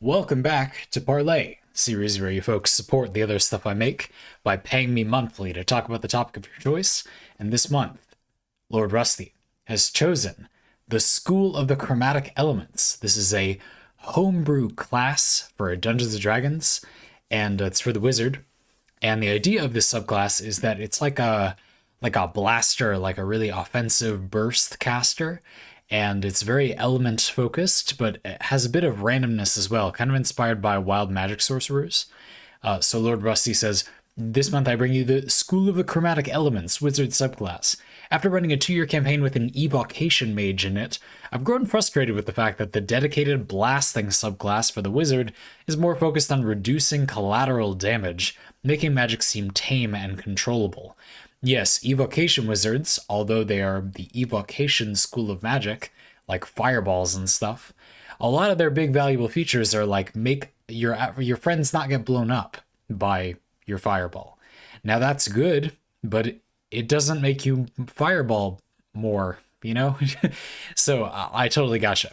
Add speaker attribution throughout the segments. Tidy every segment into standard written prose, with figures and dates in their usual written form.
Speaker 1: Welcome back to Parley, series where you folks support the other stuff I make by paying me monthly to talk about the topic of your choice. And this month, Lord Rusty has chosen the School of the Chromatic Elements. This is a homebrew class for Dungeons & Dragons, and it's for the wizard. And the idea of this subclass is that it's like a blaster, like a really offensive burst caster, and it's very element focused, but it has a bit of randomness as well, kind of inspired by wild magic sorcerers. So Lord Rusty says, this month I bring you the School of the Chromatic Elements Wizard subclass. After running a 2-year campaign with an evocation mage in it, I've grown frustrated with the fact that the dedicated blasting subclass for the wizard is more focused on reducing collateral damage, making magic seem tame and controllable. Yes, evocation wizards, although they are the evocation school of magic, like fireballs and stuff, a lot of their big valuable features are like make your friends not get blown up by your fireball. Now that's good, but it doesn't make you fireball more, you know? So I totally gotcha.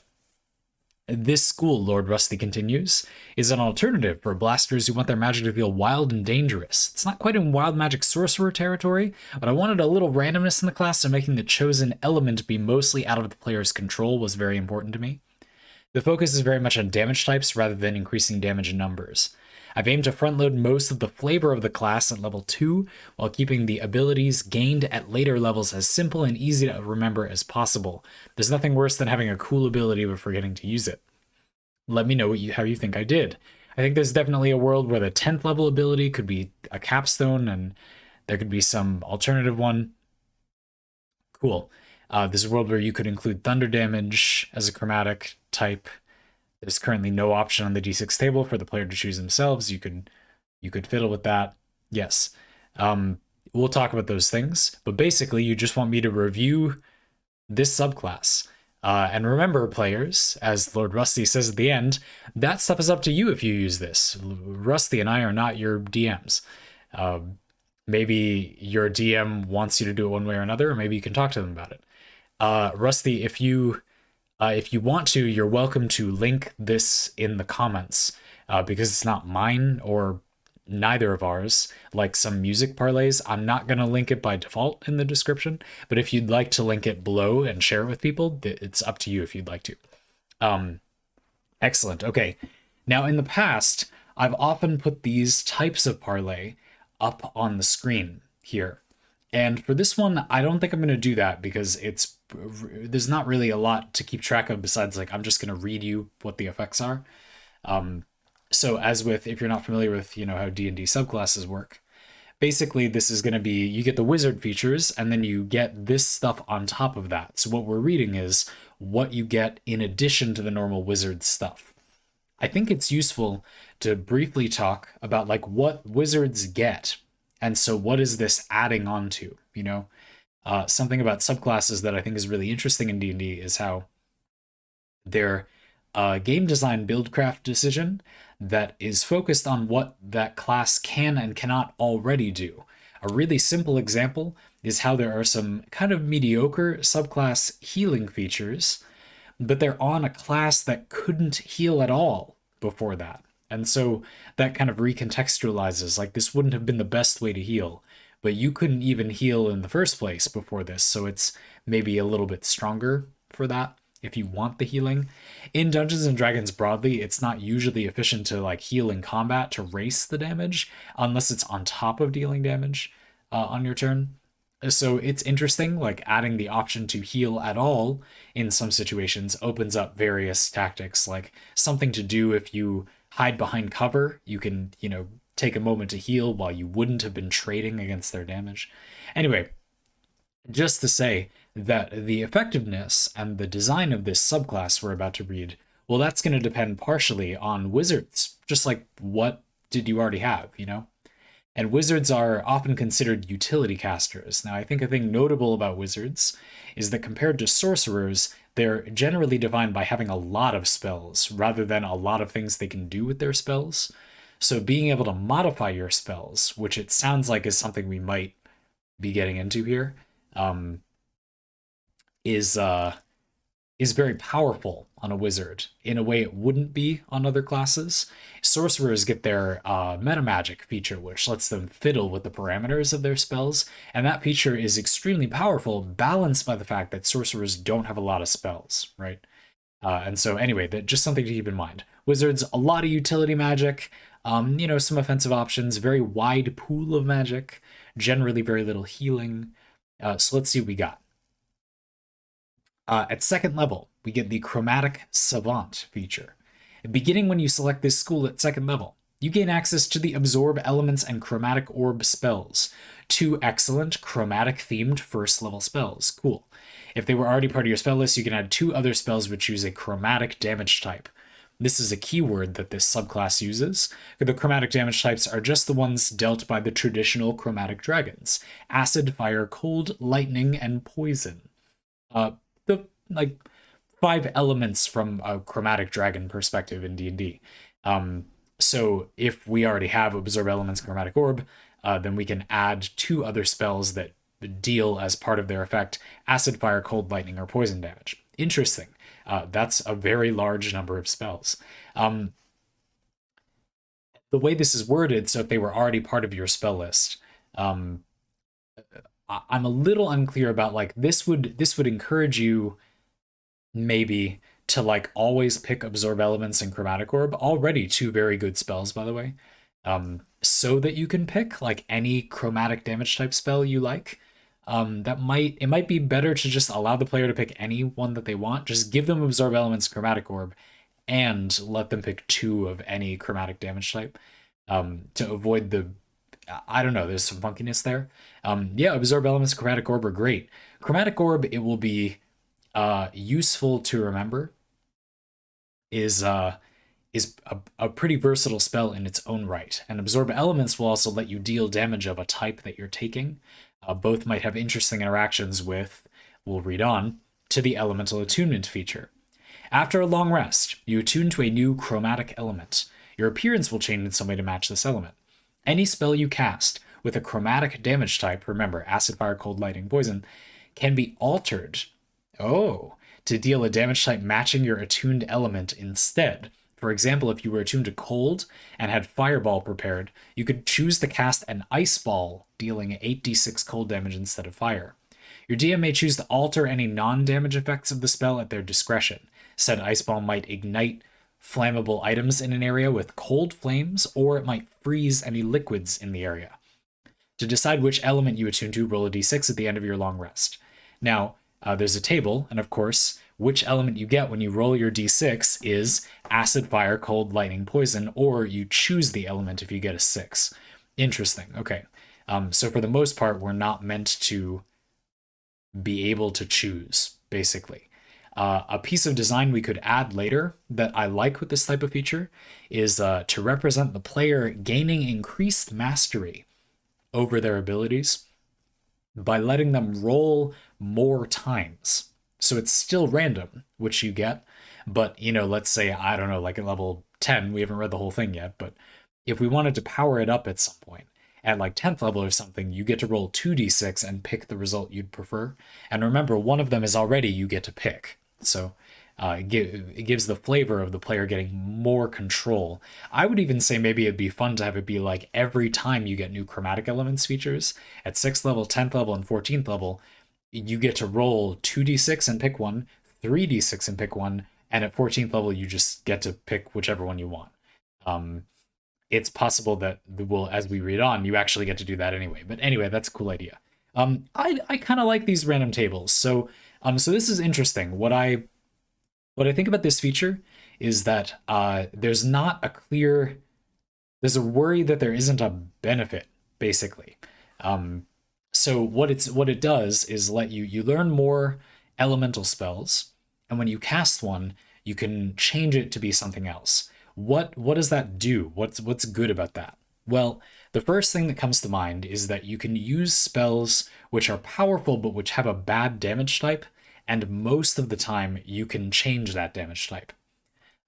Speaker 1: This school, Lord Rusty continues, is an alternative for blasters who want their magic to feel wild and dangerous. It's not quite in wild magic sorcerer territory, but I wanted a little randomness in the class, so making the chosen element be mostly out of the player's control was very important to me. The focus is very much on damage types rather than increasing damage in numbers. I've aimed to front load most of the flavor of the class at level 2, while keeping the abilities gained at later levels as simple and easy to remember as possible. There's nothing worse than having a cool ability but forgetting to use it. Let me know how you think I did. I think there's definitely a world where the 10th level ability could be a capstone, and there could be some alternative one. Cool. There's a world where you could include thunder damage as a chromatic type. There's currently no option on the D6 table for the player to choose themselves. You could fiddle with that. Yes. We'll talk about those things, but basically you just want me to review this subclass. And remember, players, as Lord Rusty says at the end, that stuff is up to you if you use this. Rusty and I are not your DMs. Maybe your DM wants you to do it one way or another, or maybe you can talk to them about it. Rusty, if you want to, you're welcome to link this in the comments, because it's not mine or neither of ours, like some music parlays. I'm not going to link it by default in the description, but if you'd like to link it below and share it with people, it's up to you if you'd like to. Excellent. Okay. Now, in the past, I've often put these types of parlay up on the screen here. And for this one, I don't think I'm going to do that because there's not really a lot to keep track of besides like I'm just going to read you what the effects are. So as with, if you're not familiar with, how D&D subclasses work, basically this is going to be, you get the wizard features and then you get this stuff on top of that. So what we're reading is what you get in addition to the normal wizard stuff. I think it's useful to briefly talk about like what wizards get. And so what is this adding on to, something about subclasses that I think is really interesting in D&D is how they're a game design buildcraft decision that is focused on what that class can and cannot already do. A really simple example is how there are some kind of mediocre subclass healing features, but they're on a class that couldn't heal at all before that. And so that kind of recontextualizes, like this wouldn't have been the best way to heal, but you couldn't even heal in the first place before this, so it's maybe a little bit stronger for that if you want the healing. In Dungeons and Dragons broadly, it's not usually efficient to like heal in combat to race the damage unless it's on top of dealing damage on your turn. So it's interesting, like adding the option to heal at all in some situations opens up various tactics, like something to do if you hide behind cover, you can, take a moment to heal while you wouldn't have been trading against their damage. Anyway, just to say that the effectiveness and the design of this subclass we're about to read, well, that's going to depend partially on wizards, just like what did you already have, And wizards are often considered utility casters. Now, I think a thing notable about wizards is that compared to sorcerers, they're generally defined by having a lot of spells rather than a lot of things they can do with their spells. So being able to modify your spells, which it sounds like is something we might be getting into here, is is very powerful on a wizard in a way it wouldn't be on other classes. Sorcerers get their meta magic feature, which lets them fiddle with the parameters of their spells, and that feature is extremely powerful, balanced by the fact that sorcerers don't have a lot of spells, right? And so, anyway, that just something to keep in mind. Wizards, a lot of utility magic, some offensive options, very wide pool of magic, generally very little healing. So let's see what we got. At second level, we get the Chromatic Savant feature. Beginning when you select this school at second level, you gain access to the Absorb Elements and Chromatic Orb spells, two excellent chromatic-themed first-level spells. Cool. If they were already part of your spell list, you can add two other spells which use a chromatic damage type. This is a keyword that this subclass uses. The chromatic damage types are just the ones dealt by the traditional chromatic dragons: acid, fire, cold, lightning, and poison. The like 5 elements from a chromatic dragon perspective in D&D. So if we already have Absorb Elements and Chromatic Orb, then we can add 2 other spells that deal as part of their effect acid, fire, cold, lightning, or poison damage. Interesting. That's a very large number of spells. The way this is worded, so if they were already part of your spell list, I'm a little unclear about like this would encourage you maybe to like always pick Absorb Elements and Chromatic Orb, already 2 very good spells, by the way, so that you can pick like any chromatic damage type spell you like. It might be better to just allow the player to pick any one that they want. Just give them Absorb Elements, Chromatic Orb, and let them pick 2 of any chromatic damage type, to avoid the, I don't know, there's some funkiness there. Yeah, Absorb Elements, Chromatic Orb are great. Chromatic Orb, it will be useful to remember, is a pretty versatile spell in its own right. And Absorb Elements will also let you deal damage of a type that you're taking. Both might have interesting interactions with, we'll read on, to the Elemental Attunement feature. After a long rest, you attune to a new chromatic element. Your appearance will change in some way to match this element. Any spell you cast with a chromatic damage type, remember, acid, fire, cold, lightning, poison, can be altered, to deal a damage type matching your attuned element instead. For example, if you were attuned to cold and had Fireball prepared, you could choose to cast an Ice Ball, dealing 8d6 cold damage instead of fire. Your DM may choose to alter any non-damage effects of the spell at their discretion. Said Ice Ball might ignite flammable items in an area with cold flames, or it might freeze any liquids in the area. To decide which element you attune to, roll a d6 at the end of your long rest. Now, there's a table, and of course, which element you get when you roll your d6 is acid, fire, cold, lightning, poison, or you choose the element if you get a 6. Interesting. Okay. So for the most part, we're not meant to be able to choose, basically. A piece of design we could add later that I like with this type of feature is to represent the player gaining increased mastery over their abilities by letting them roll more times. So it's still random, which you get, but, let's say, I don't know, like at level 10, we haven't read the whole thing yet, but if we wanted to power it up at some point, at like 10th level or something, you get to roll 2d6 and pick the result you'd prefer. And remember, one of them is already you get to pick. So it gives the flavor of the player getting more control. I would even say maybe it'd be fun to have it be like every time you get new chromatic elements features, at 6th level, 10th level, and 14th level, you get to roll 2d6 and pick one, 3d6 and pick one, and at 14th level, you just get to pick whichever one you want. It's possible that as we read on, you actually get to do that anyway. But anyway, that's a cool idea. I kind of like these random tables. So this is interesting. What I think about this feature is that there's a worry that there isn't a benefit, basically. So what it does is let you learn more elemental spells, and when you cast one, you can change it to be something else. What does that do? What's good about that? Well, the first thing that comes to mind is that you can use spells which are powerful but which have a bad damage type, and most of the time you can change that damage type.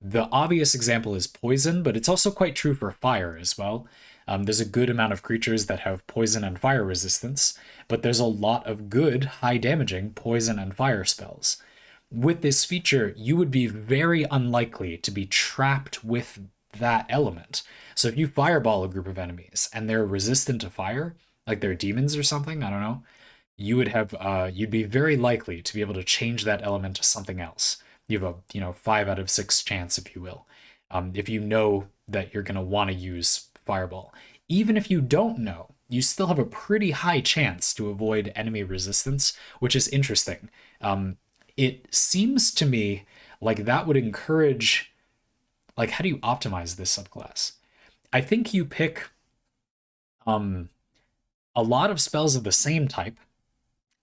Speaker 1: The obvious example is poison, but it's also quite true for fire as well. There's a good amount of creatures that have poison and fire resistance, but there's a lot of good, high damaging poison and fire spells. with this feature, you would be very unlikely to be trapped with that element. So if you fireball a group of enemies and they're resistant to fire, like they're demons or something, I don't know, you'd be very likely to be able to change that element to something else. You have a 5 out of 6 chance, if you will, if you know that you're going to want to use fireball. Even if you don't know, you still have a pretty high chance to avoid enemy resistance, which is interesting. It seems to me like that would encourage, like, how do you optimize this subclass? I think you pick a lot of spells of the same type.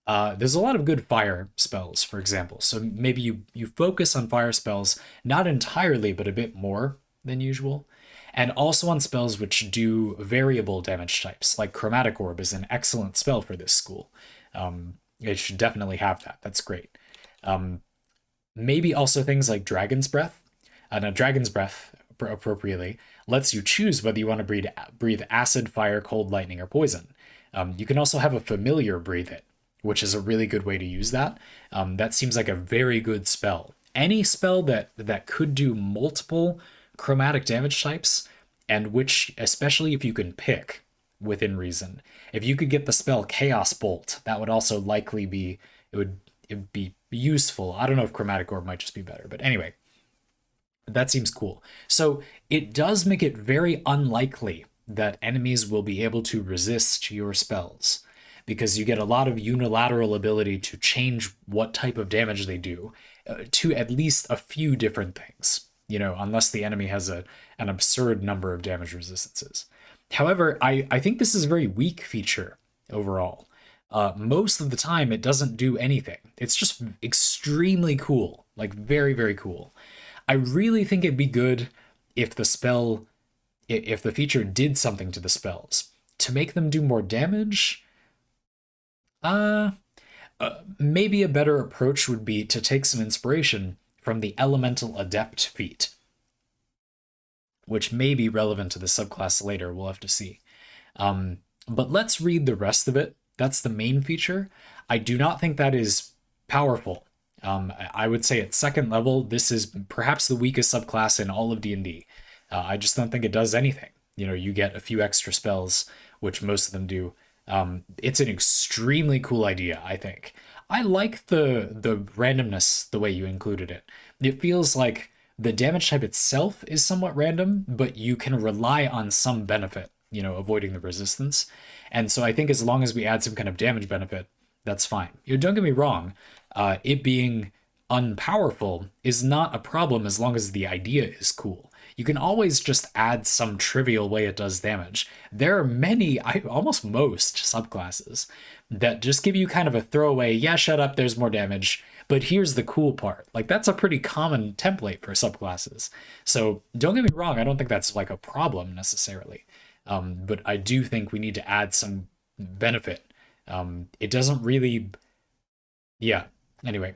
Speaker 1: There's a lot of good fire spells, for example. So maybe you focus on fire spells, not entirely, but a bit more than usual. And also on spells which do variable damage types, like Chromatic Orb is an excellent spell for this school. It should definitely have that. That's great. Maybe also things like Dragon's Breath. Now, Dragon's Breath, appropriately, lets you choose whether you want to breathe acid, fire, cold, lightning, or poison. You can also have a familiar breathe it, which is a really good way to use that. That seems like a very good spell. Any spell that could do multiple chromatic damage types, and which, especially if you can pick within reason, if you could get the spell Chaos Bolt, that would also likely be, it would be useful. I don't know if Chromatic Orb might just be better, but anyway, that seems cool. So it does make it very unlikely that enemies will be able to resist your spells, because you get a lot of unilateral ability to change what type of damage they do to at least a few different things, unless the enemy has an absurd number of damage resistances. However, I think this is a very weak feature overall. Most of the time, it doesn't do anything. It's just extremely cool, like very, very cool. I really think it'd be good if if the feature did something to the spells to make them do more damage. Maybe a better approach would be to take some inspiration from the Elemental Adept feat, which may be relevant to the subclass later. We'll have to see. But let's read the rest of it. That's the main feature. I do not think that is powerful. I would say at second level, this is perhaps the weakest subclass in all of D&D. I just don't think it does anything. You get a few extra spells, which most of them do. It's an extremely cool idea, I think. I like the randomness, the way you included it. It feels like the damage type itself is somewhat random, but you can rely on some benefit, avoiding the resistance. And so I think as long as we add some kind of damage benefit, that's fine. Don't get me wrong, it being unpowerful is not a problem as long as the idea is cool. You can always just add some trivial way it does damage. There are many, almost most subclasses that just give you kind of a throwaway, yeah, shut up, there's more damage, but here's the cool part. Like, that's a pretty common template for subclasses. So don't get me wrong, I don't think that's like a problem necessarily. But I do think we need to add some benefit. It doesn't really, yeah. Anyway,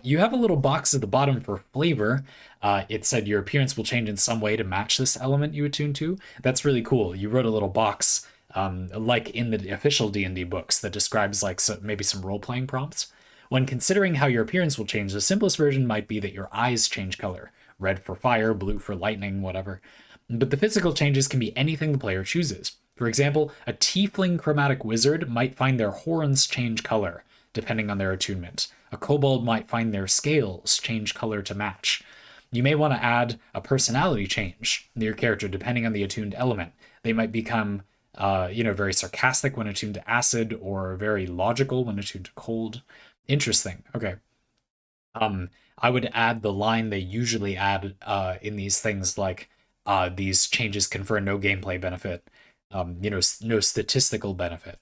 Speaker 1: you have a little box at the bottom for flavor. It said your appearance will change in some way to match this element you attune to. That's really cool. You wrote a little box, like in the official D&D books, that describes like maybe some role-playing prompts. When considering how your appearance will change, the simplest version might be that your eyes change color. Red for fire, blue for lightning, whatever. But the physical changes can be anything the player chooses. For example, a tiefling chromatic wizard might find their horns change color, depending on their attunement. A kobold might find their scales change color to match. You may want to add a personality change to your character depending on the attuned element. They might become, very sarcastic when attuned to acid, or very logical when attuned to cold. Interesting. Okay. I would add the line they usually add in these things, like these changes confer no gameplay benefit, no statistical benefit.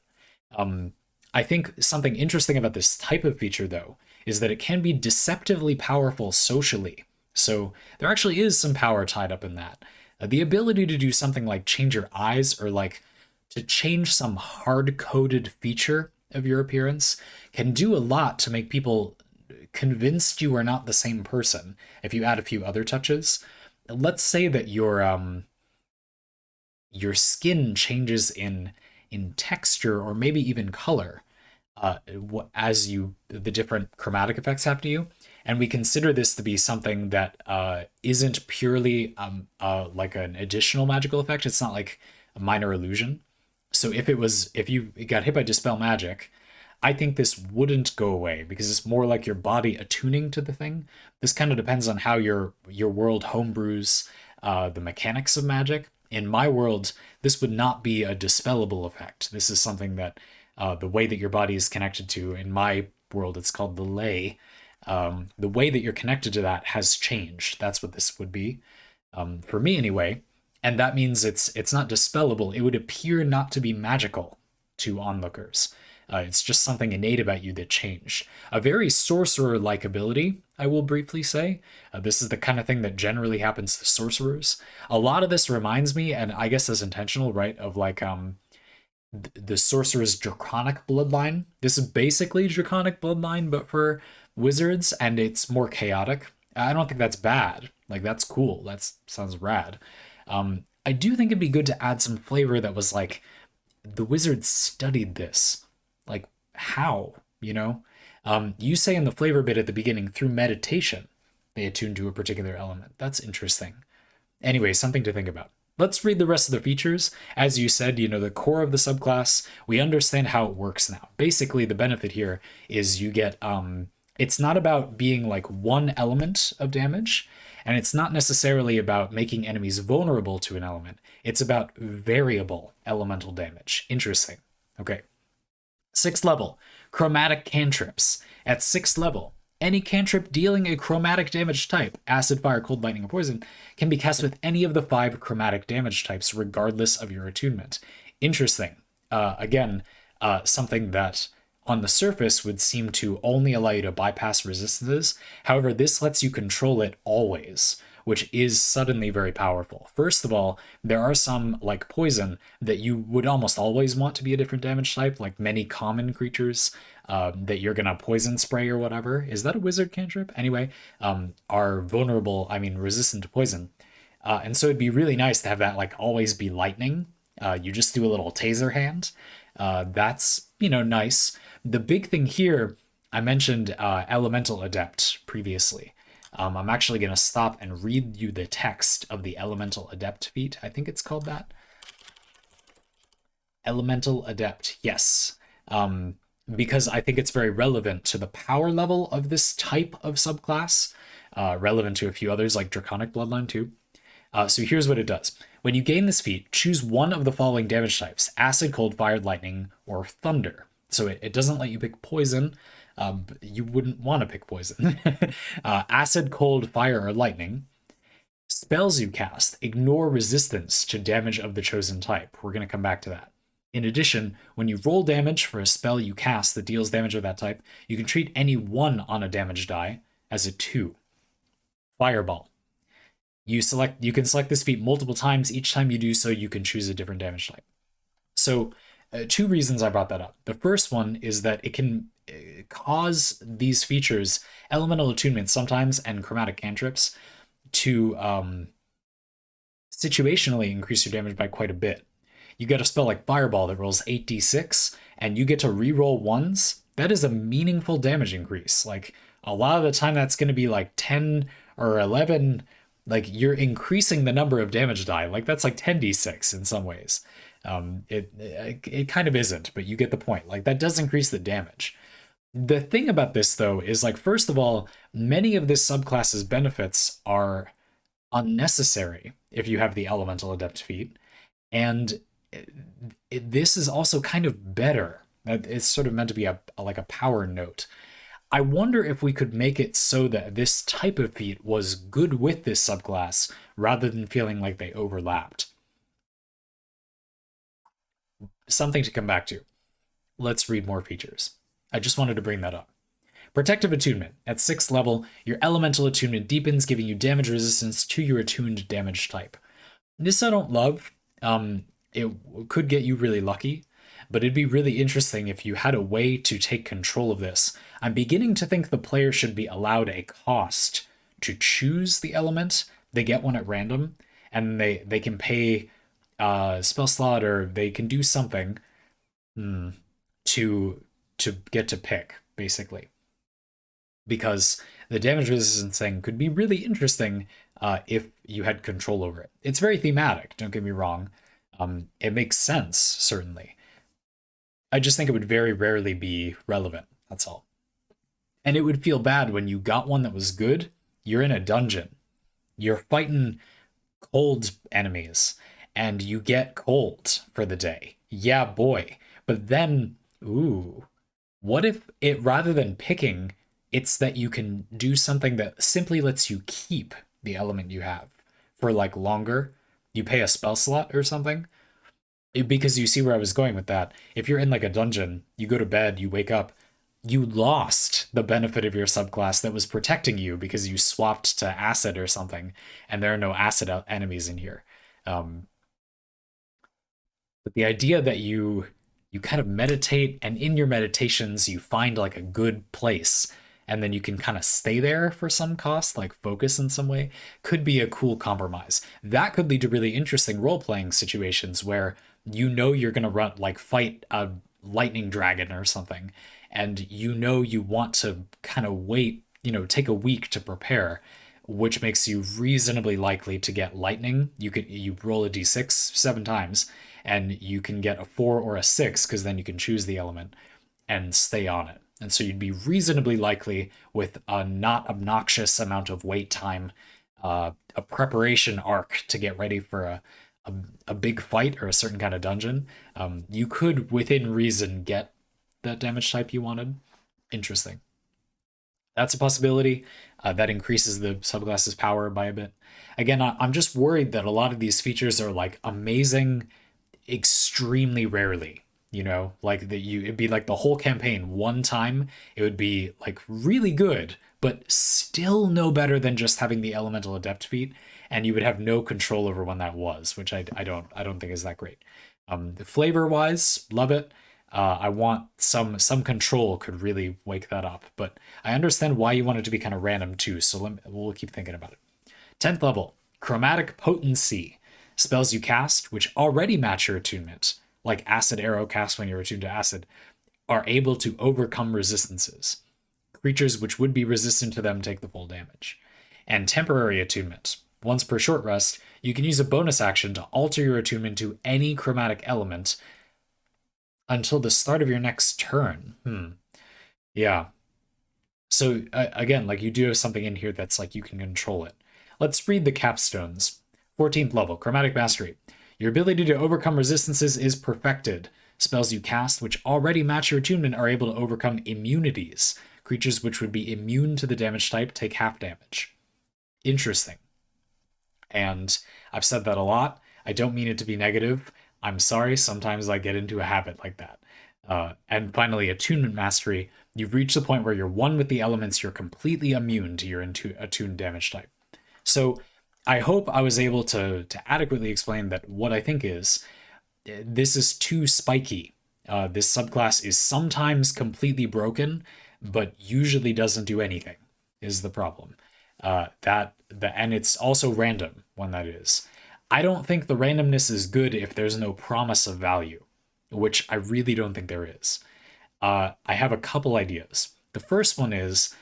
Speaker 1: I think something interesting about this type of feature, though, is that it can be deceptively powerful socially. So there actually is some power tied up in that. The ability to do something like change your eyes, or like to change some hard-coded feature of your appearance, can do a lot to make people convinced you are not the same person if you add a few other touches. Let's say that your skin changes in texture, or maybe even color, as the different chromatic effects happen to you. and we consider this to be something that isn't purely like an additional magical effect. It's not like a minor illusion. So if you got hit by Dispel Magic, I think this wouldn't go away because it's more like your body attuning to the thing. This kind of depends on how your world homebrews the mechanics of magic. In my world, this would not be a dispellable effect. This is something that the way that your body is connected to. In my world, it's called the ley. The way that you're connected to that has changed. That's what this would be, for me anyway. And that means it's not dispellable. It would appear not to be magical to onlookers. It's just something innate about you that changed. A very sorcerer-like ability, I will briefly say. This is the kind of thing that generally happens to sorcerers. A lot of this reminds me, and I guess is intentional, right, of like the sorcerer's draconic bloodline. This is basically draconic bloodline, but for wizards, and it's more chaotic. I don't think that's bad. Like, that's cool. That sounds rad. I do think it'd be good to add some flavor that was like, the wizards studied this. Like, how, you know? You say in the flavor bit at the beginning, through meditation, they attune to a particular element. That's interesting. Anyway, something to think about. Let's read the rest of the features. As you said, you know, the core of the subclass, we understand how it works now. Basically, the benefit here is you get, it's not about being like one element of damage, and it's not necessarily about making enemies vulnerable to an element. It's about variable elemental damage. Interesting. Okay. 6th level, chromatic cantrips. At 6th level, any cantrip dealing a chromatic damage type, acid, fire, cold, lightning, or poison, can be cast with any of the 5 chromatic damage types, regardless of your attunement. Interesting. Again, something that on the surface would seem to only allow you to bypass resistances. However, this lets you control it always, which is suddenly very powerful. First of all, there are some, like poison, that you would almost always want to be a different damage type, like many common creatures that you're gonna poison spray or whatever. Is that a wizard cantrip? Anyway, are vulnerable, resistant to poison. And so it'd be really nice to have that like always be lightning. You just do a little taser hand. That's, nice. The big thing here, I mentioned Elemental Adept previously. I'm actually going to stop and read you the text of the Elemental Adept feat. I think it's called that. Elemental Adept, yes. Because I think it's very relevant to the power level of this type of subclass, relevant to a few others like Draconic Bloodline too. So here's what it does. When you gain this feat, choose one of the following damage types: acid, cold, fire, lightning, or thunder. So it doesn't let you pick poison. You wouldn't want to pick poison. Acid, cold, fire, or lightning. Spells you cast ignore resistance to damage of the chosen type. We're going to come back to that. In addition, when you roll damage for a spell you cast that deals damage of that type, you can treat any 1 on a damage die as a 2. Fireball. You can select this feat multiple times. Each time you do so, you can choose a different damage type. So 2 reasons I brought that up. The first one is that it can cause these features, elemental attunement sometimes and chromatic cantrips, to situationally increase your damage by quite a bit. You get a spell like Fireball that rolls 8d6, and you get to reroll 1s. That is a meaningful damage increase. Like, a lot of the time that's going to be like 10 or 11. Like, you're increasing the number of damage die. Like, that's like 10d6 in some ways. It kind of isn't, but you get the point. Like, that does increase the damage. The thing about this, though, is like, first of all, many of this subclass's benefits are unnecessary if you have the Elemental Adept feat. And this is also kind of better. It's sort of meant to be like a power note. I wonder if we could make it so that this type of feat was good with this subclass rather than feeling like they overlapped. Something to come back to. Let's read more features. I just wanted to bring that up. Protective Attunement. At 6th level, your Elemental Attunement deepens, giving you damage resistance to your attuned damage type. This I don't love. It could get you really lucky, but it'd be really interesting if you had a way to take control of this. I'm beginning to think the player should be allowed a cost to choose the element. They get one at random, and they can pay spell slot, or they can do something to get to pick, basically. Because the damage resistance thing could be really interesting if you had control over it. It's very thematic, don't get me wrong. It makes sense, certainly. I just think it would very rarely be relevant, that's all. And it would feel bad when you got one that was good. You're in a dungeon. You're fighting cold enemies, and you get cold for the day. Yeah, boy. But then, ooh, what if it, rather than picking, it's that you can do something that simply lets you keep the element you have for like longer? You pay a spell slot or something? Because you see where I was going with that. If you're in like a dungeon, you go to bed, you wake up, you lost the benefit of your subclass that was protecting you because you swapped to acid or something, and there are no acid enemies in here. But the idea that you kind of meditate, and in your meditations you find like a good place, and then you can kind of stay there for some cost, like focus in some way, could be a cool compromise. That could lead to really interesting role-playing situations where you know you're going to run, like fight a lightning dragon or something, and you know you want to kind of wait, take a week to prepare, which makes you reasonably likely to get lightning. You roll a d6 7 times, and you can get a 4 or a 6 because then you can choose the element and stay on it. And so you'd be reasonably likely, with a not obnoxious amount of wait time, a preparation arc to get ready for a big fight or a certain kind of dungeon, you could, within reason, get that damage type you wanted. Interesting. That's a possibility. That increases the subclass's power by a bit. Again, I'm just worried that a lot of these features are like amazing extremely rarely. Like it'd be like the whole campaign one time, it would be like really good, but still no better than just having the elemental adept feat, and you would have no control over when that was, which I don't think is that great. Flavor wise, love it. I want some control could really wake that up, but I understand why you want it to be kind of random too, so we'll keep thinking about it. 10th level, Chromatic Potency. Spells you cast, which already match your attunement, like Acid Arrow cast when you're attuned to acid, are able to overcome resistances. Creatures which would be resistant to them take the full damage. And Temporary Attunement. Once per short rest, you can use a bonus action to alter your attunement to any chromatic element until the start of your next turn. Yeah. So again, like you do have something in here that's like you can control it. Let's read the capstones. 14th level, Chromatic Mastery. Your ability to overcome resistances is perfected. Spells you cast, which already match your attunement, are able to overcome immunities. Creatures which would be immune to the damage type take half damage. Interesting. And I've said that a lot. I don't mean it to be negative. I'm sorry, sometimes I get into a habit like that. And finally, Attunement Mastery. You've reached the point where you're one with the elements, you're completely immune to your attuned damage type. So I hope I was able to adequately explain that what I think is, this is too spiky. This subclass is sometimes completely broken, but usually doesn't do anything, is the problem. And it's also random when that is. I don't think the randomness is good if there's no promise of value, which I really don't think there is. I have a couple ideas. The first one is,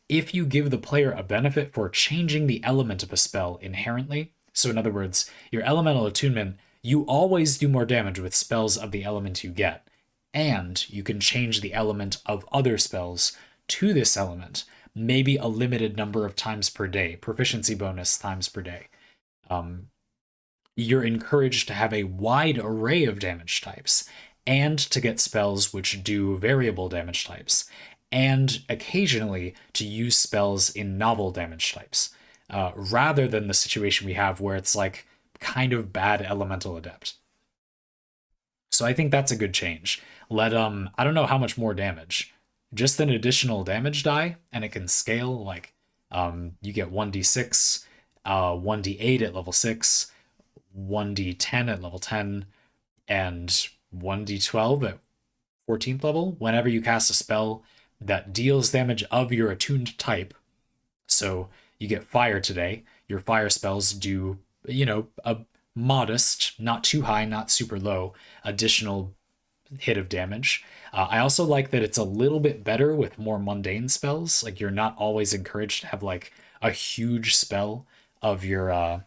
Speaker 1: if you give the player a benefit for changing the element of a spell inherently, so in other words, your elemental attunement, you always do more damage with spells of the element you get, and you can change the element of other spells to this element, maybe a limited number of times per day, proficiency bonus times per day. You're encouraged to have a wide array of damage types, and to get spells which do variable damage types, and occasionally to use spells in novel damage types, rather than the situation we have where it's like kind of bad elemental adept. So I think that's a good change. Let I don't know how much more damage, just an additional damage die, and it can scale. Like you get 1d6, 1d8 at level 6, 1d10 at level 10, and 1d12 at 14th level whenever you cast a spell that deals damage of your attuned type. So you get fire today. Your fire spells do, a modest, not too high, not super low, additional hit of damage. I also like that it's a little bit better with more mundane spells. Like you're not always encouraged to have like a huge spell of your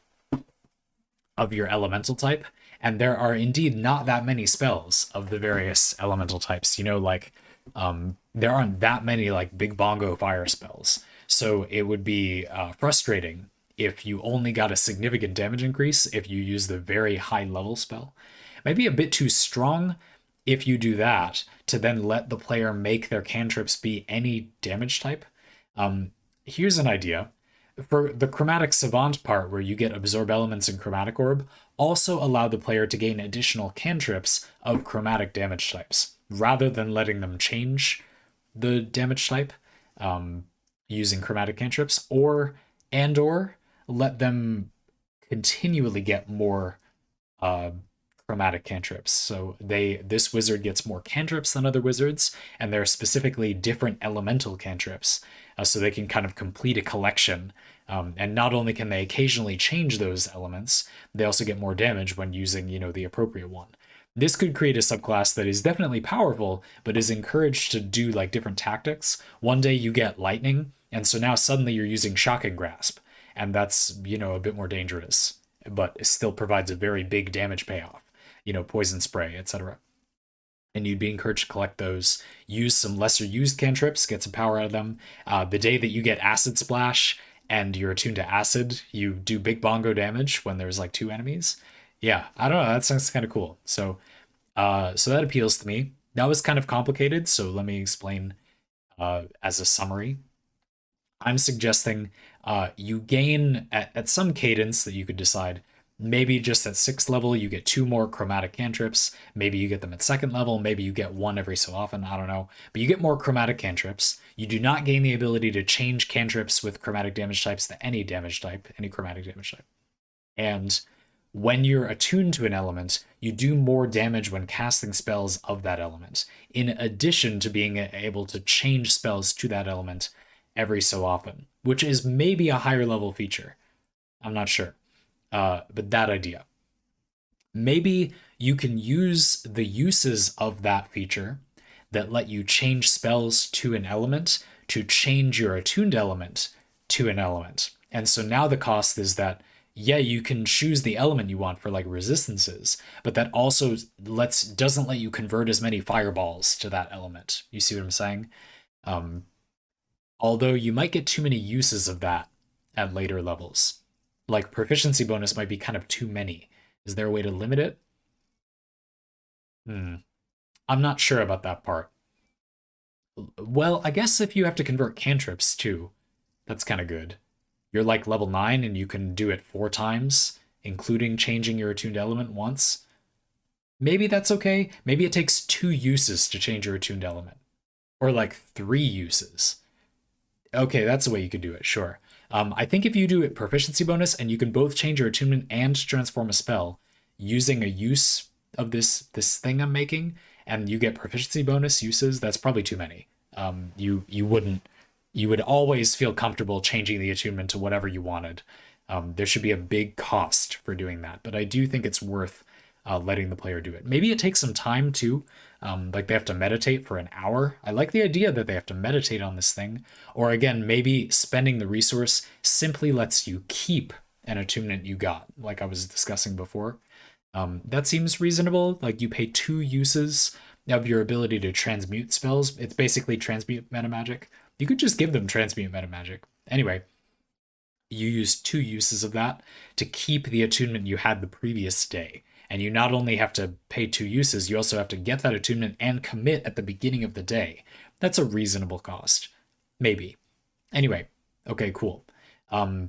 Speaker 1: elemental type, and there are indeed not that many spells of the various elemental types. Like there aren't that many like big bongo fire spells. So it would be frustrating if you only got a significant damage increase if you use the very high level spell. Maybe a bit too strong if you do that to then let the player make their cantrips be any damage type. Here's an idea. For the chromatic savant part where you get absorb elements and chromatic orb, also allow the player to gain additional cantrips of chromatic damage types rather than letting them change the damage type using chromatic cantrips, or let them continually get more chromatic cantrips. So this wizard gets more cantrips than other wizards, and they're specifically different elemental cantrips, so they can kind of complete a collection. And not only can they occasionally change those elements, they also get more damage when using, the appropriate one. This could create a subclass that is definitely powerful, but is encouraged to do like different tactics. One day you get lightning, and so now suddenly you're using shocking grasp, and that's, a bit more dangerous, but it still provides a very big damage payoff. Poison spray, etc. And you'd be encouraged to collect those, use some lesser used cantrips, get some power out of them. The day that you get acid splash and you're attuned to acid, you do big bongo damage when there's like 2 enemies. Yeah, I don't know, that sounds kind of cool. So that appeals to me. That was kind of complicated, so let me explain as a summary. I'm suggesting you gain at some cadence that you could decide. Maybe just at 6th level, you get 2 more chromatic cantrips. Maybe you get them at 2nd level. Maybe you get 1 every so often. I don't know. But you get more chromatic cantrips. You do not gain the ability to change cantrips with chromatic damage types to any damage type, any chromatic damage type. And when you're attuned to an element, you do more damage when casting spells of that element, in addition to being able to change spells to that element every so often, which is maybe a higher level feature. I'm not sure. But that idea. Maybe you can use the uses of that feature that let you change spells to an element to change your attuned element to an element. And so now the cost is that, yeah, you can choose the element you want for like resistances, but that also doesn't let you convert as many fireballs to that element. You see what I'm saying? Although you might get too many uses of that at later levels. Like proficiency bonus might be kind of too many. Is there a way to limit it? I'm not sure about that part. Well, I guess if you have to convert cantrips too, that's kind of good. You're like level 9 and you can do it 4 times, including changing your attuned element once. Maybe that's okay. Maybe it takes 2 uses to change your attuned element. Or like 3 uses. Okay, that's the way you could do it, sure. I think if you do it proficiency bonus and you can both change your attunement and transform a spell using a use of this thing I'm making, and you get proficiency bonus uses, that's probably too many. You would always feel comfortable changing the attunement to whatever you wanted. There should be a big cost for doing that, but I do think it's worth letting the player do it. Maybe it takes some time too. Like they have to meditate for an hour. I like the idea that they have to meditate on this thing. Or again, maybe spending the resource simply lets you keep an attunement you got, like I was discussing before. That seems reasonable. Like you pay 2 uses of your ability to transmute spells. It's basically transmute metamagic. You could just give them transmute metamagic. Anyway, you use 2 uses of that to keep the attunement you had the previous day. And you not only have to pay 2 uses, you also have to get that attunement and commit at the beginning of the day. That's a reasonable cost. Maybe. Anyway, okay, cool. So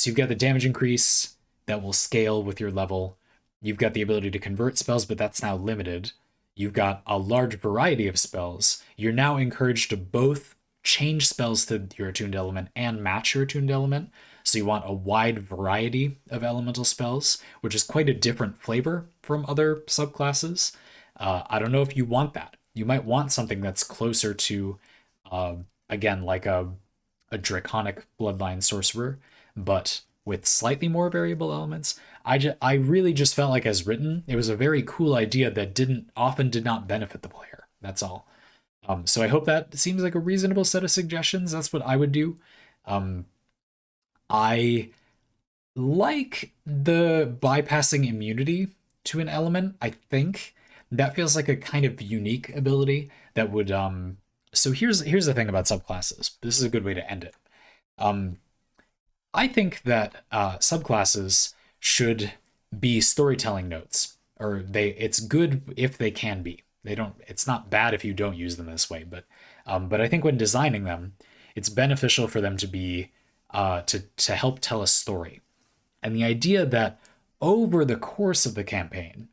Speaker 1: you've got the damage increase that will scale with your level. You've got the ability to convert spells, but that's now limited. You've got a large variety of spells. You're now encouraged to both change spells to your attuned element and match your attuned element. So you want a wide variety of elemental spells, which is quite a different flavor from other subclasses. I don't know if you want that. You might want something that's closer to, again, like a draconic bloodline sorcerer, but with slightly more variable elements. I really just felt like as written, it was a very cool idea that did not benefit the player. That's all. So I hope that seems like a reasonable set of suggestions. That's what I would do. Um, I like the bypassing immunity to an element. I think that feels like a kind of unique ability that would so here's the thing about subclasses. This is a good way to end it. Um I think that subclasses should be storytelling notes, or it's good if they can be. They don't. It's not bad if you don't use them this way, but I think when designing them, it's beneficial for them to be to help tell a story. And the idea that over the course of the campaign,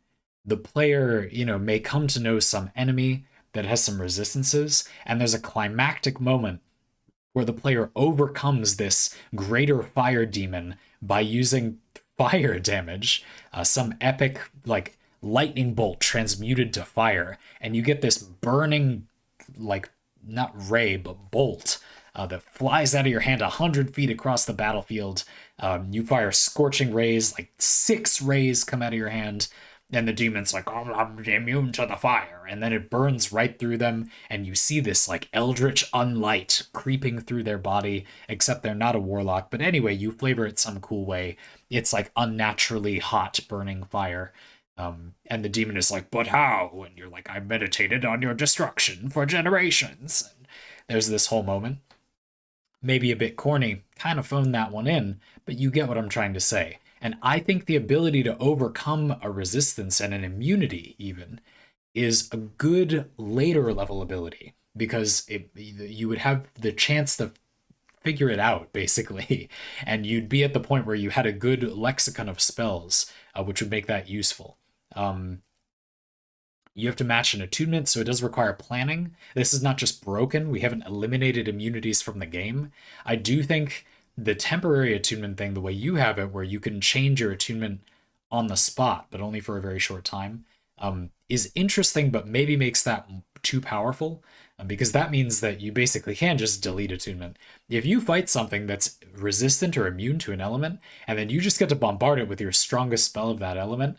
Speaker 1: the player, may come to know some enemy that has some resistances, and there's a climactic moment where the player overcomes this greater fire demon by using fire damage, some epic like lightning bolt transmuted to fire, and you get this burning, like, not ray but bolt that flies out of your hand 100 feet across the battlefield. You fire scorching rays, like 6 rays come out of your hand, and the demon's like, oh, I'm immune to the fire. And then it burns right through them, and you see this like eldritch unlight creeping through their body, except they're not a warlock. But anyway, you flavor it some cool way. It's like unnaturally hot burning fire. And the demon is like, but how? And you're like, I meditated on your destruction for generations. And there's this whole moment. Maybe a bit corny, kind of phoned that one in, but you get what I'm trying to say. And I think the ability to overcome a resistance and an immunity, even, is a good later level ability, because you would have the chance to figure it out, basically. And you'd be at the point where you had a good lexicon of spells, which would make that useful. You have to match an attunement, so it does require planning. This is not just broken. We haven't eliminated immunities from the game. I do think the temporary attunement thing, the way you have it, where you can change your attunement on the spot, but only for a very short time, is interesting, but maybe makes that too powerful, because that means that you basically can just delete attunement. If you fight something that's resistant or immune to an element, and then you just get to bombard it with your strongest spell of that element,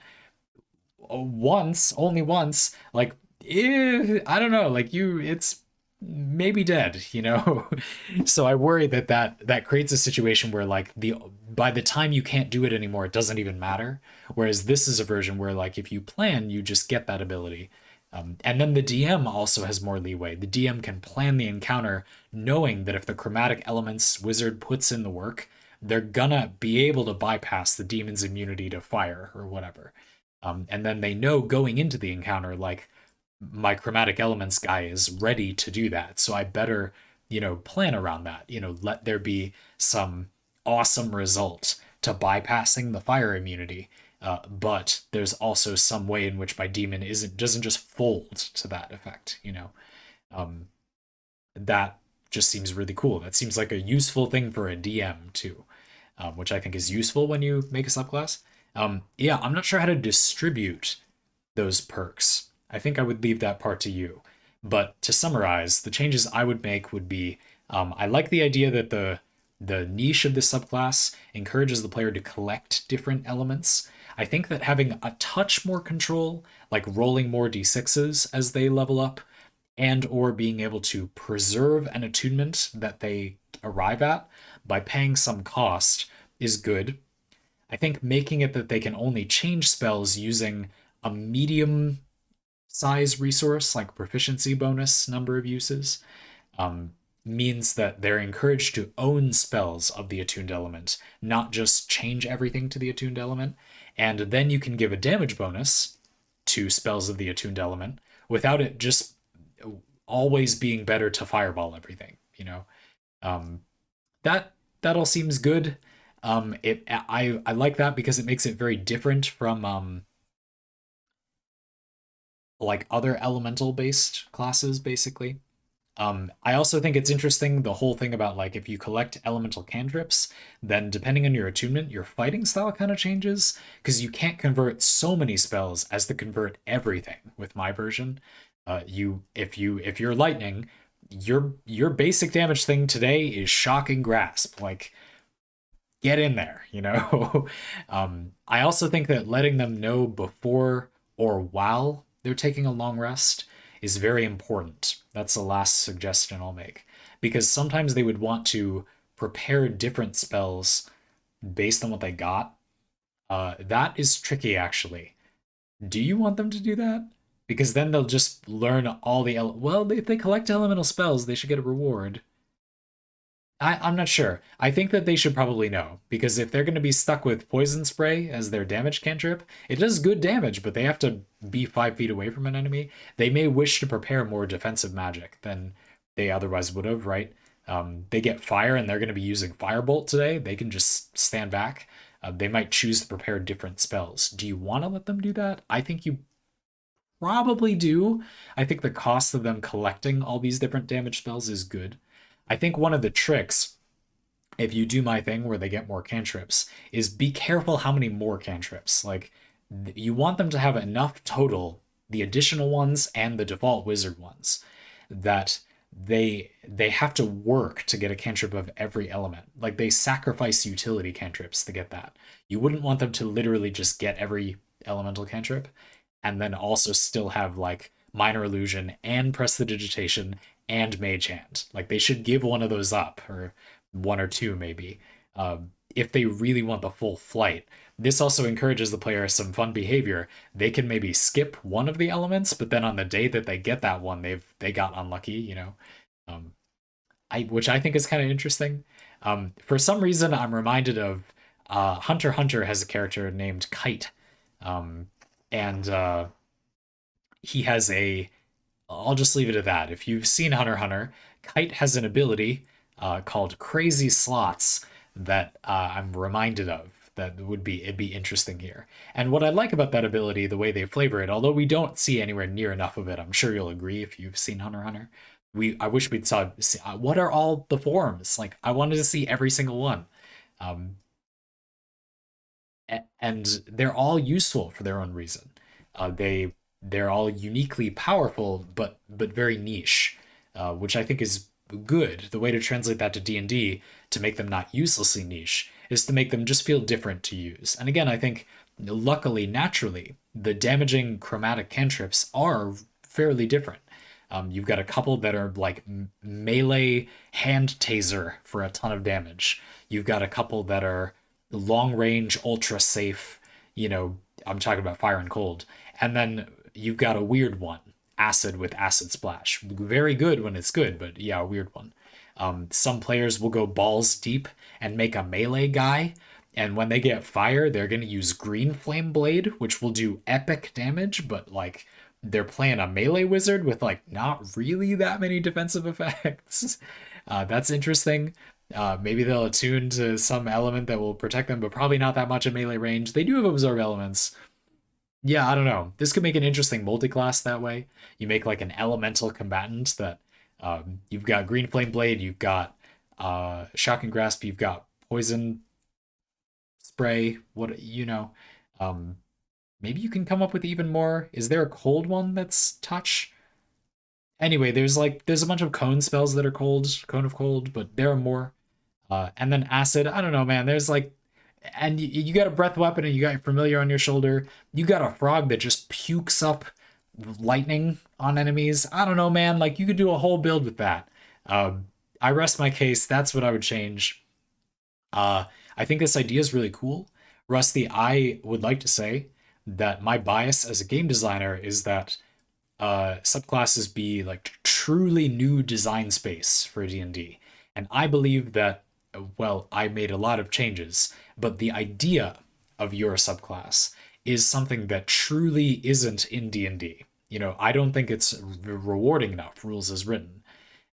Speaker 1: only once, like, I don't know, like, it's maybe dead, So I worry that creates a situation where, like, by the time you can't do it anymore, it doesn't even matter. Whereas this is a version where, like, if you plan, you just get that ability. And then the DM also has more leeway. The DM can plan the encounter knowing that if the chromatic elements wizard puts in the work, they're gonna be able to bypass the demon's immunity to fire or whatever. And then they know going into the encounter, like, my chromatic elements guy is ready to do that. So I better, plan around that, let there be some awesome result to bypassing the fire immunity. But there's also some way in which my demon doesn't just fold to that effect, that just seems really cool. That seems like a useful thing for a DM too, which I think is useful when you make a subclass. Yeah, I'm not sure how to distribute those perks. I think I would leave that part to you. But to summarize, the changes I would make would be, I like the idea that the niche of this subclass encourages the player to collect different elements. I think that having a touch more control, like rolling more d6s as they level up, and or being able to preserve an attunement that they arrive at by paying some cost, is good. I think making it that they can only change spells using a medium size resource, like proficiency bonus number of uses, means that they're encouraged to own spells of the attuned element, not just change everything to the attuned element. And then you can give a damage bonus to spells of the attuned element without it just always being better to fireball everything, that all seems good. I like that because it makes it very different from like other elemental based classes, basically. I also think it's interesting, the whole thing about, like, if you collect elemental cantrips, then depending on your attunement, your fighting style kind of changes, because you can't convert so many spells as to convert everything with my version. If you're lightning, your basic damage thing today is shocking grasp. Like, get in there, you know? I also think that letting them know before or while they're taking a long rest is very important. That's the last suggestion I'll make. Because sometimes they would want to prepare different spells based on what they got. That is tricky, actually. Do you want them to do that? Because then they'll just learn all the well, if they collect elemental spells, they should get a reward. I'm not sure. I think that they should probably know, because if they're going to be stuck with poison spray as their damage cantrip, it does good damage, but they have to be 5 feet away from an enemy. They may wish to prepare more defensive magic than they otherwise would have, right? They get fire and they're going to be using firebolt today. They can just stand back. They might choose to prepare different spells. Do you want to let them do that? I think you probably do. I think the cost of them collecting all these different damage spells is good. I think one of the tricks, if you do my thing where they get more cantrips, is be careful how many more cantrips. Like, you want them to have enough total, the additional ones and the default wizard ones, that they have to work to get a cantrip of every element. Like, they sacrifice utility cantrips to get that. You wouldn't want them to literally just get every elemental cantrip and then also still have like minor illusion and prestidigitation and mage hand. Like, they should give one of those up, or one or two maybe, if they really want the full flight. This also encourages the player some fun behavior. They can maybe skip one of the elements, but then on the day that they get that one, they got unlucky, you know. Um, which I think is kind of interesting. For some reason, I'm reminded of Hunter x Hunter has a character named Kite, um, and he has a. I'll just leave it at that. If you've seen Hunter x Hunter, Kite has an ability called Crazy Slots that I'm reminded of. That would be it'd be interesting here. And what I like about that ability, the way they flavor it, although we don't see anywhere near enough of it, I'm sure you'll agree if you've seen Hunter x Hunter. I wish we'd saw what are all the forms like. I wanted to see every single one. Um, and they're all useful for their own reason. They're all uniquely powerful, but very niche, which I think is good. The way to translate that to D&D to make them not uselessly niche is to make them just feel different to use. And again, I think luckily, naturally, the damaging chromatic cantrips are fairly different. You've got a couple that are like melee hand taser for a ton of damage. You've got a couple that are long range, ultra safe. You know, I'm talking about fire and cold. And then you've got a weird one, acid with acid splash. Very good when it's good, but yeah, a weird one. Some players will go balls deep and make a melee guy. And when they get fire, they're going to use green flame blade, which will do epic damage, but like they're playing a melee wizard with like not really that many defensive effects. That's interesting. Maybe they'll attune to some element that will protect them, but probably not that much in melee range. They do have absorb elements. Yeah, I don't know. This could make an interesting multi-class that way. You make like an elemental combatant that you've got green flame blade, you've got shocking grasp, you've got poison spray. What you know? Um, Maybe you can come up with even more. Is there a cold one that's touch? Anyway, there's a bunch of cone spells that are cold, cone of cold, but there are more. And then acid. I don't know, man. There's like, and you got a breath weapon and you got your familiar on your shoulder. You got a frog that just pukes up lightning on enemies. I don't know, man. Like, you could do a whole build with that. I rest my case. That's what I would change. Uh, I think this idea is really cool. Rusty, I would like to say that my bias as a game designer is that subclasses be like truly new design space for D&D. And I believe that, well, I made a lot of changes, but the idea of your subclass is something that truly isn't in D&D. You know, I don't think it's rewarding enough, rules as written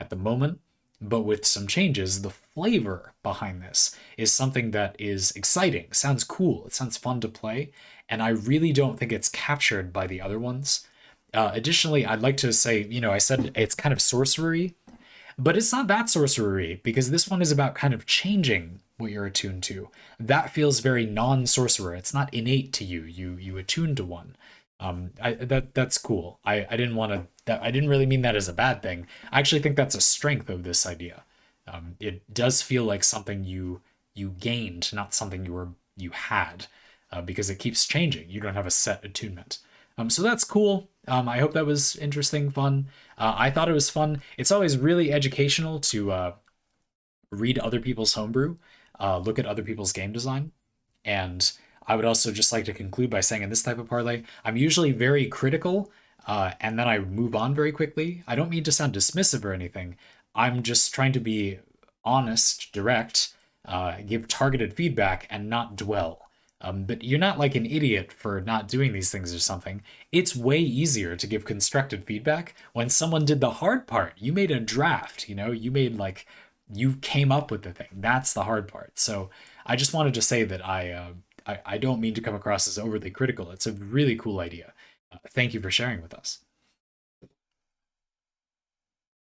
Speaker 1: at the moment, but with some changes, the flavor behind this is something that is exciting, sounds cool, it sounds fun to play, and I really don't think it's captured by the other ones. Additionally, I'd like to say, you know, I said it's kind of sorcery, but it's not that sorcery because this one is about kind of changing what you're attuned to. That feels very non-sorcerer. It's not innate to you. You attune to one. That's cool. I didn't want to. I didn't really mean that as a bad thing. I actually think that's a strength of this idea. It does feel like something you you gained, not something you had, because it keeps changing. You don't have a set attunement. So that's cool. I hope that was interesting, fun. I thought it was fun. It's always really educational to read other people's homebrew, look at other people's game design. And I would also just like to conclude by saying in this type of parlay, I'm usually very critical, and then I move on very quickly. I don't mean to sound dismissive or anything. I'm just trying to be honest, direct, give targeted feedback, and not dwell. But you're not like an idiot for not doing these things or something. It's way easier to give constructive feedback when someone did the hard part. You made a draft, you made like, you came up with the thing. That's the hard part. So I just wanted to say that I don't mean to come across as overly critical. It's a really cool idea. Thank you for sharing with us.